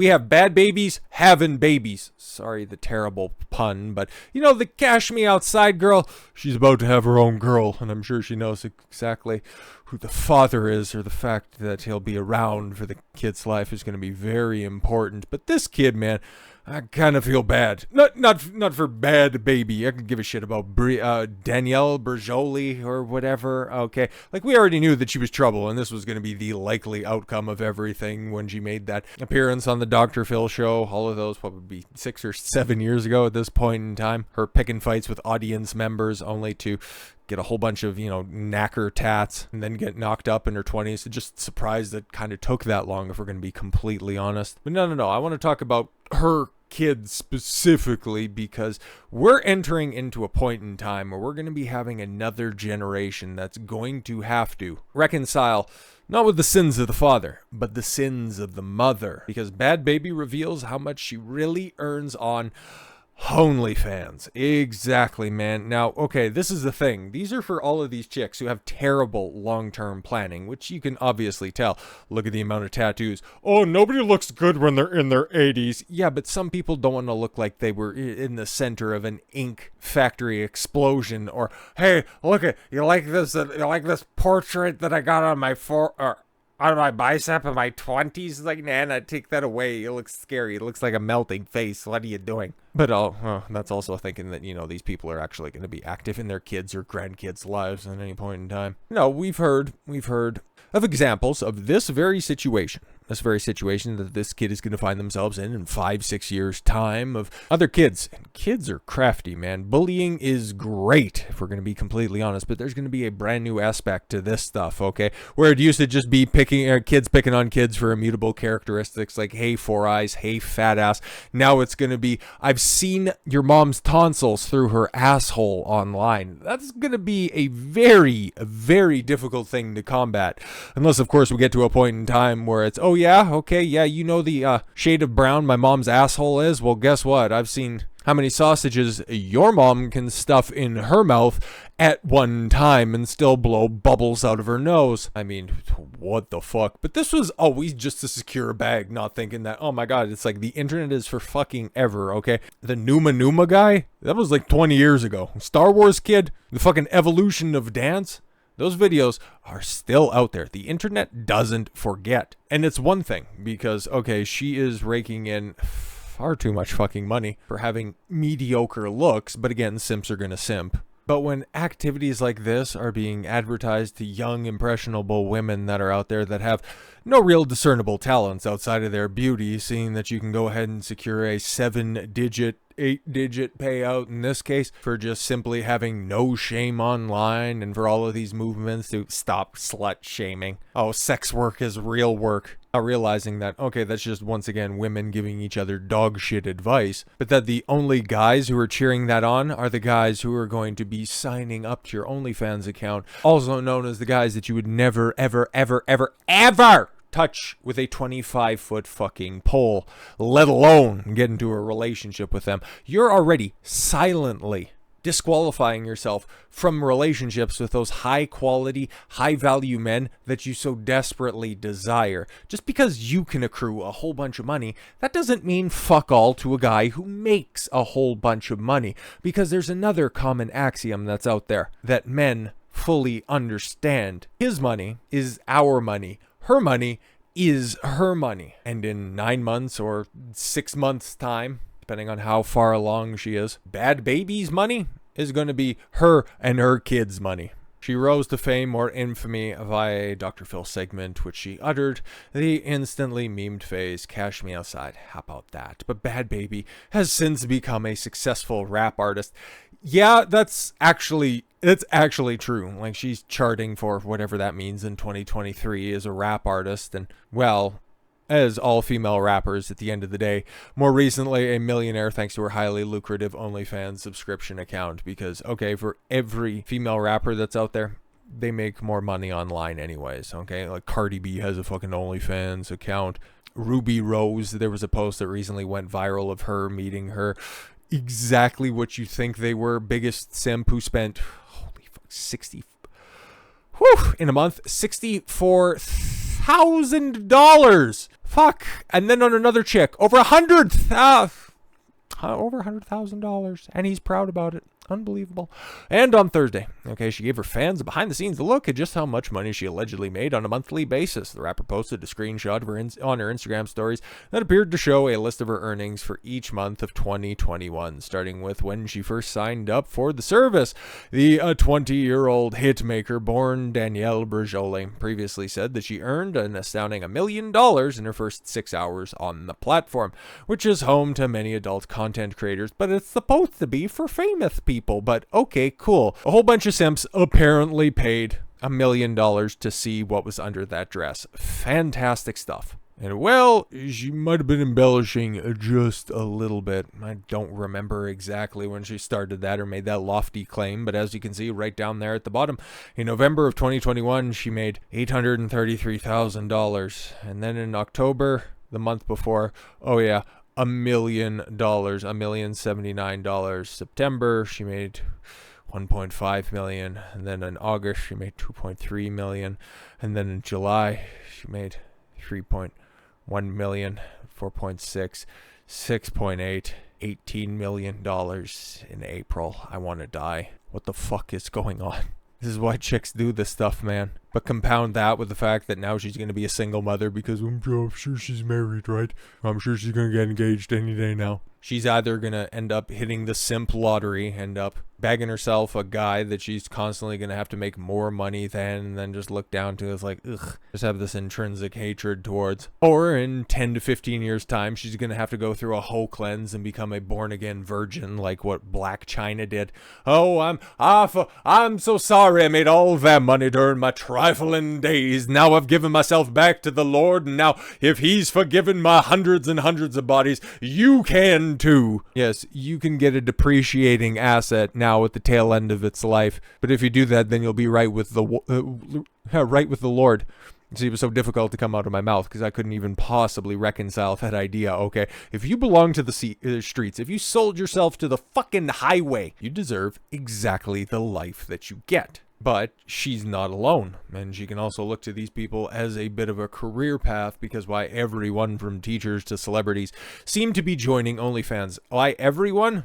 We have bad babies having babies. Sorry, the terrible pun, but you know, the cash me outside girl, she's about to have her own girl, and I'm sure she knows exactly who the father is, or the fact that he'll be around for the kid's life is going to be very important. But this kid, man, I kind of feel bad. Not for bad baby. I could give a shit about Danielle Berjoli or whatever. Okay, like we already knew that she was trouble, and this was going to be the likely outcome of everything when she made that appearance on the Dr. Phil show. All of those probably 6 or 7 years ago at this point in time. Her picking fights with audience members only to get a whole bunch of, knacker tats and then get knocked up in her 20s. Just surprised that kind of took that long, if we're going to be completely honest. But no. I want to talk about her kids specifically, because we're entering into a point in time where we're going to be having another generation that's going to have to reconcile not with the sins of the father, but the sins of the mother, because Bad Baby reveals how much she really earns on OnlyFans. Exactly, man. Now, okay, this is the thing. These are for all of these chicks who have terrible long-term planning, which you can obviously tell. Look at the amount of tattoos. Oh, nobody looks good when they're in their 80s. Yeah, but some people don't want to look like they were in the center of an ink factory explosion. Or, hey, look at, you like this portrait that I got on my on my bicep in my 20s? Like, nah, take that away. It looks scary. It looks like a melting face. What are you doing? But that's also thinking that, these people are actually going to be active in their kids' or grandkids' lives at any point in time. No, we've heard of examples of this very situation that this kid is going to find themselves in 5-6 years time, of other kids. And kids are crafty, man. Bullying is great, if we're going to be completely honest, but there's going to be a brand new aspect to this stuff, okay? Where it used to just be kids picking on kids for immutable characteristics like, hey, 4 eyes, hey, fat ass. Now it's going to be, I've seen your mom's tonsils through her asshole online. That's going to be a very, very difficult thing to combat. Unless, of course, we get to a point in time where it's, oh yeah, okay, yeah, the shade of brown my mom's asshole is? Well, guess what? I've seen how many sausages your mom can stuff in her mouth at one time and still blow bubbles out of her nose. I mean, what the fuck? But this was always just a secure bag, not thinking that, oh my god, it's like the internet is for fucking ever, okay? The Numa guy? That was like 20 years ago. Star Wars kid? The fucking evolution of dance? Those videos are still out there. The internet doesn't forget. And it's one thing, because, okay, she is raking in far too much fucking money for having mediocre looks, but again, simps are gonna simp. But when activities like this are being advertised to young, impressionable women that are out there that have no real discernible talents outside of their beauty, seeing that you can go ahead and secure a 7-digit, 8-digit payout in this case for just simply having no shame online, and for all of these movements to stop slut shaming. Oh, sex work is real work. Not realizing that, okay, that's just once again women giving each other dog shit advice, but that the only guys who are cheering that on are the guys who are going to be signing up to your OnlyFans account, also known as the guys that you would never, ever, ever, ever, ever touch with a 25-foot fucking pole, let alone get into a relationship with them. You're already silently disqualifying yourself from relationships with those high quality, high value men that you so desperately desire. Just because you can accrue a whole bunch of money, that doesn't mean fuck all to a guy who makes a whole bunch of money. Because there's another common axiom that's out there that men fully understand. His money is our money. Her money is her money. And in 9 months or 6 months time, depending on how far along she is, Bad Baby's money is going to be her and her kids' money. She rose to fame or infamy via a Dr. Phil segment, which she uttered the instantly memed phrase, "Cash me outside." How about that? But Bad Baby has since become a successful rap artist. Yeah, it's actually true. Like, she's charting for whatever that means in 2023 as a rap artist, and, well, as all female rappers at the end of the day, more recently a millionaire thanks to her highly lucrative OnlyFans subscription account. Because, okay, for every female rapper that's out there, they make more money online anyways, okay? Like, Cardi B has a fucking OnlyFans account. Ruby Rose, there was a post that recently went viral of her meeting her exactly what you think they were, biggest simp who spent, holy fuck, 60, in a month, 64 $100,000. Fuck. And then on another chick, over $100,000, and he's proud about it. Unbelievable. And on Thursday, she gave her fans a behind-the-scenes look at just how much money she allegedly made on a monthly basis. The rapper posted a screenshot of her on her Instagram stories that appeared to show a list of her earnings for each month of 2021, starting with when she first signed up for the service. The 20-year-old hitmaker, born Danielle Berjoli, previously said that she earned an astounding $1 million in her first 6 hours on the platform, which is home to many adult content creators, but it's supposed to be for famous people. But okay, cool. A whole bunch of simps apparently paid $1 million to see what was under that dress. Fantastic stuff. And well, she might have been embellishing just a little bit. I don't remember exactly when she started that or made that lofty claim, but as you can see right down there at the bottom, in November of 2021, she made $833,000. And then in October, the month before, $1 million, $1,079,000. September, she made 1.5 million, and then in August she made 2.3 million, and then in July she made 3.1 million, 4.6, 6.8, $18 million in April. I want to die. What the fuck is going on? This is why chicks do this stuff, man. But compound that with the fact that now she's going to be a single mother because I'm sure she's married, right? I'm sure she's going to get engaged any day now. She's either going to end up hitting the simp lottery, end up bagging herself a guy that she's constantly going to have to make more money than, and then just look down to as like, ugh, just have this intrinsic hatred towards. Or in 10 to 15 years time, she's going to have to go through a whole cleanse and become a born again virgin like what Black China did. Oh, I'm so sorry I made all that money during my trifling days. Now I've given myself back to the Lord, and now if he's forgiven my hundreds and hundreds of bodies, you can too. Yes, you can get a depreciating asset now at the tail end of its life, but if you do that, then you'll be right with the Lord. See, it was so difficult to come out of my mouth because I couldn't even possibly reconcile that idea. Okay, if you belong to the streets, if you sold yourself to the fucking highway, you deserve exactly the life that you get. But she's not alone, and she can also look to these people as a bit of a career path, because why everyone from teachers to celebrities seem to be joining OnlyFans. Why everyone?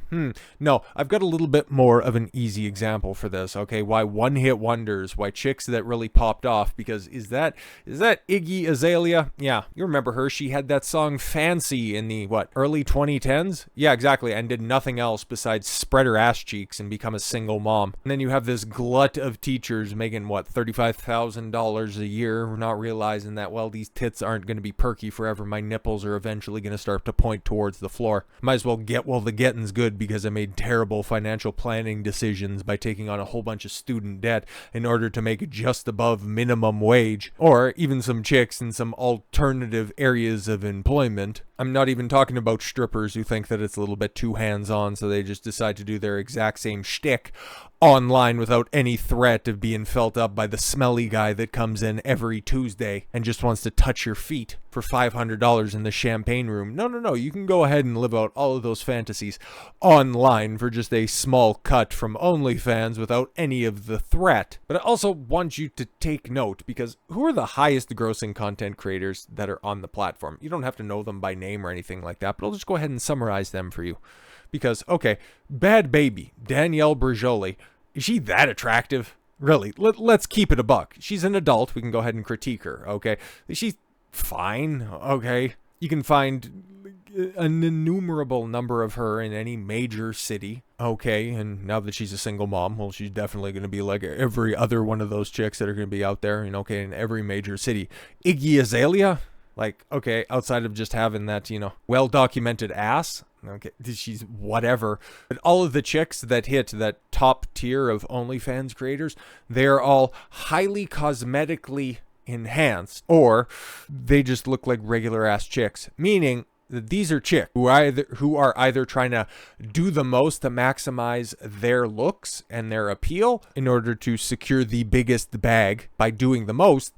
No, I've got a little bit more of an easy example for this, okay? Why one-hit wonders, why chicks that really popped off, because is that Iggy Azalea? Yeah, you remember her. She had that song Fancy in the, early 2010s? Yeah, exactly, and did nothing else besides spread her ass cheeks and become a single mom. And then you have this glut of teachers making $35,000 a year, not realizing that, well, these tits aren't going to be perky forever. My nipples are eventually going to start to point towards the floor. Might as well get while the getting's good, because I made terrible financial planning decisions by taking on a whole bunch of student debt in order to make just above minimum wage, or even some chicks in some alternative areas of employment. I'm not even talking about strippers who think that it's a little bit too hands-on, so they just decide to do their exact same shtick online without any threat of being felt up by the smelly guy that comes in every Tuesday and just wants to touch your feet for $500 in the champagne room. No. You can go ahead and live out all of those fantasies online for just a small cut from OnlyFans without any of the threat. But I also want you to take note, because who are the highest grossing content creators that are on the platform? You don't have to know them by name or anything like that, but I'll just go ahead and summarize them for you. Because, okay, Bad Baby, Danielle Berjoli, is she that attractive? Really, let's keep it a buck. She's an adult. We can go ahead and critique her, okay? She's fine, okay? You can find an innumerable number of her in any major city, okay? And now that she's a single mom, well, she's definitely going to be like every other one of those chicks that are going to be out there, okay, in every major city. Iggy Azalea? Like, okay, outside of just having that, well-documented ass, okay, she's whatever. But all of the chicks that hit that top tier of OnlyFans creators, they're all highly cosmetically enhanced, or they just look like regular-ass chicks, meaning that these are chicks who are either trying to do the most to maximize their looks and their appeal in order to secure the biggest bag by doing the most,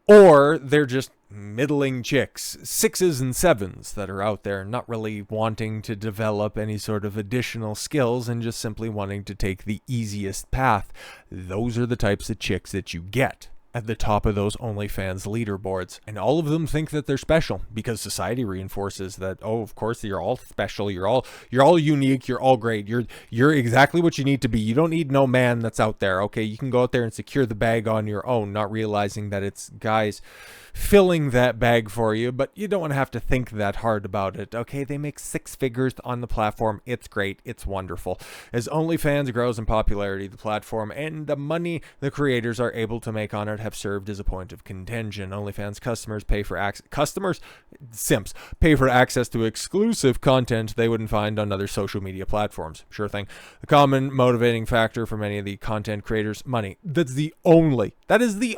or they're just middling chicks, 6s and 7s that are out there not really wanting to develop any sort of additional skills and just simply wanting to take the easiest path. Those are the types of chicks that you get. at the top of those OnlyFans leaderboards. And all of them think that they're special because society reinforces that, oh, of course you're all special, you're all unique, you're all great. You're exactly what you need to be. You don't need no man that's out there. Okay, you can go out there and secure the bag on your own, not realizing that it's guys filling that bag for you, but you don't want to have to think that hard about it. Okay, they make 6 figures on the platform. It's great. It's wonderful. As OnlyFans grows in popularity, the platform and the money the creators are able to make on it have served as a point of contention. OnlyFans customers pay for simps pay for access to exclusive content they wouldn't find on other social media platforms. Sure thing. The common motivating factor for many of the content creators, money. That is the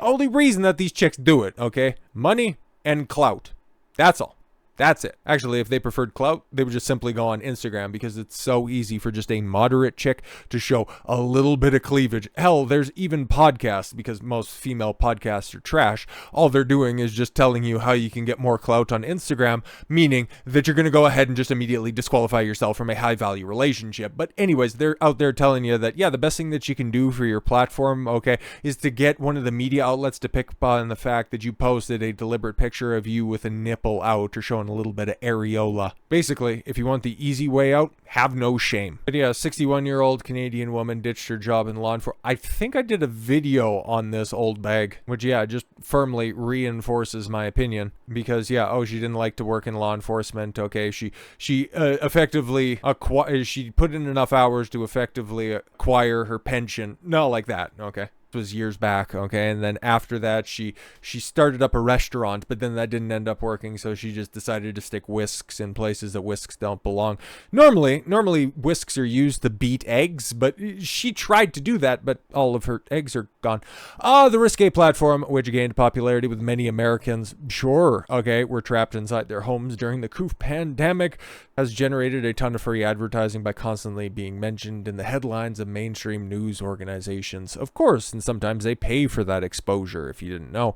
only reason that these chicks do it, okay? Money and clout. That's all. That's it. Actually, if they preferred clout, they would just simply go on Instagram because it's so easy for just a moderate chick to show a little bit of cleavage. Hell, there's even podcasts because most female podcasts are trash. All they're doing is just telling you how you can get more clout on Instagram, meaning that you're going to go ahead and just immediately disqualify yourself from a high value relationship. But anyways, they're out there telling you that, yeah, the best thing that you can do for your platform, okay, is to get one of the media outlets to pick up on the fact that you posted a deliberate picture of you with a nipple out or showing a little bit of areola. Basically, if you want the easy way out, have no shame. But yeah, a 61-year-old Canadian woman ditched her job in law enforcement. I think I did a video on this old bag, which yeah, just firmly reinforces my opinion because yeah, oh, she didn't like to work in law enforcement. Okay, she effectively she put in enough hours to effectively acquire her pension. No, like that. Okay. Was years back, okay, and then after that she started up a restaurant, but then that didn't end up working, so she just decided to stick whisks in places that whisks don't belong. Normally whisks are used to beat eggs, but she tried to do that, but all of her eggs are gone. The risque platform, which gained popularity with many Americans, sure, okay, were trapped inside their homes during the COVID pandemic, has generated a ton of free advertising by constantly being mentioned in the headlines of mainstream news organizations. Of course, and sometimes they pay for that exposure, if you didn't know.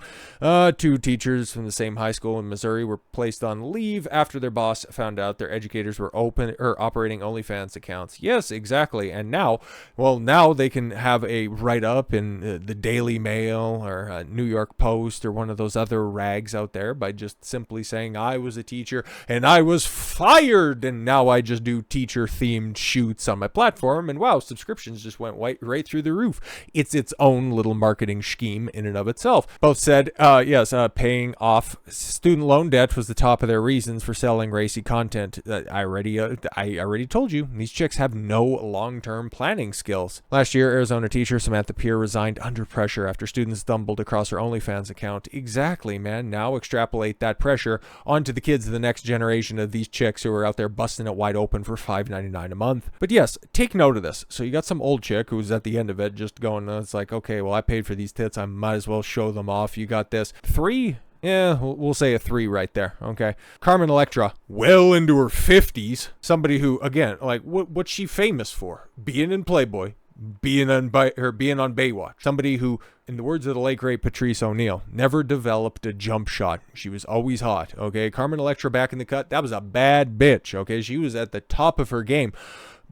2 teachers from the same high school in Missouri were placed on leave after their boss found out their educators were operating OnlyFans accounts. Yes, exactly. And now they can have a write-up in the Daily Mail or New York Post or one of those other rags out there by just simply saying, I was a teacher and I was fired, and now I just do teacher-themed shoots on my platform, and wow, subscriptions just went right through the roof. It's its own little marketing scheme in and of itself. Both said, paying off student loan debt was the top of their reasons for selling racy content. I already told you, these chicks have no long-term planning skills. Last year, Arizona teacher Samantha Peer resigned under pressure after students stumbled across her OnlyFans account. Exactly, man. Now extrapolate that pressure onto the kids of the next generation of these chicks who are out there busting it wide open for $5.99 a month. But yes, take note of this. So you got some old chick who's at the end of it just going, it's like, okay, well, I paid for these tits, I might as well show them off. You got this 3? Yeah, we'll say a 3 right there, okay? Carmen Electra, well into her 50s. Somebody who, again, like, what's she famous for? Being in Playboy, being on Baywatch. Somebody who, in the words of the late great Patrice O'Neal, never developed a jump shot. She was always hot, okay? Carmen Electra back in the cut, that was a bad bitch, okay? She was at the top of her game.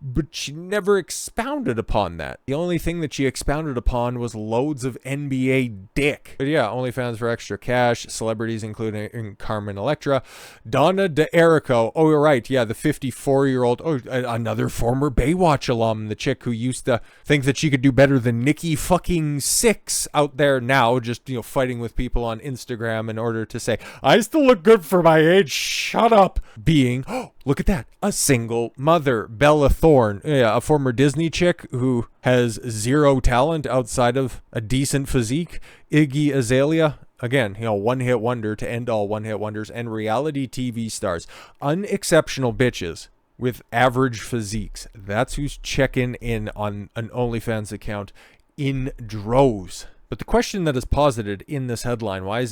But she never expounded upon that. The only thing that she expounded upon was loads of NBA dick. But yeah, OnlyFans for extra cash. Celebrities including Carmen Electra, Donna D'Errico. Oh, you're right. Yeah, the 54-year-old. Oh, another former Baywatch alum. The chick who used to think that she could do better than Nikki fucking Sixx out there now, just, fighting with people on Instagram in order to say, I still look good for my age. Shut up. Being, look at that, a single mother. Bella Thorne, a former Disney chick who has zero talent outside of a decent physique. Iggy Azalea, again, one-hit wonder to end all one-hit wonders. And reality TV stars, unexceptional bitches with average physiques. That's who's checking in on an OnlyFans account in droves. But the question that is posited in this headline, why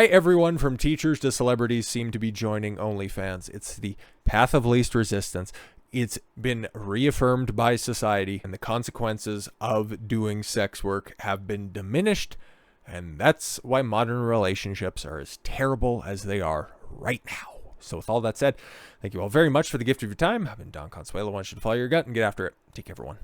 everyone from teachers to celebrities seem to be joining OnlyFans? It's the path of least resistance. It's been reaffirmed by society, and the consequences of doing sex work have been diminished, and that's why modern relationships are as terrible as they are right now. So with all that said, thank you all very much for the gift of your time. I've been Don Consuelo. I want you to follow your gut and get after it. Take care, everyone.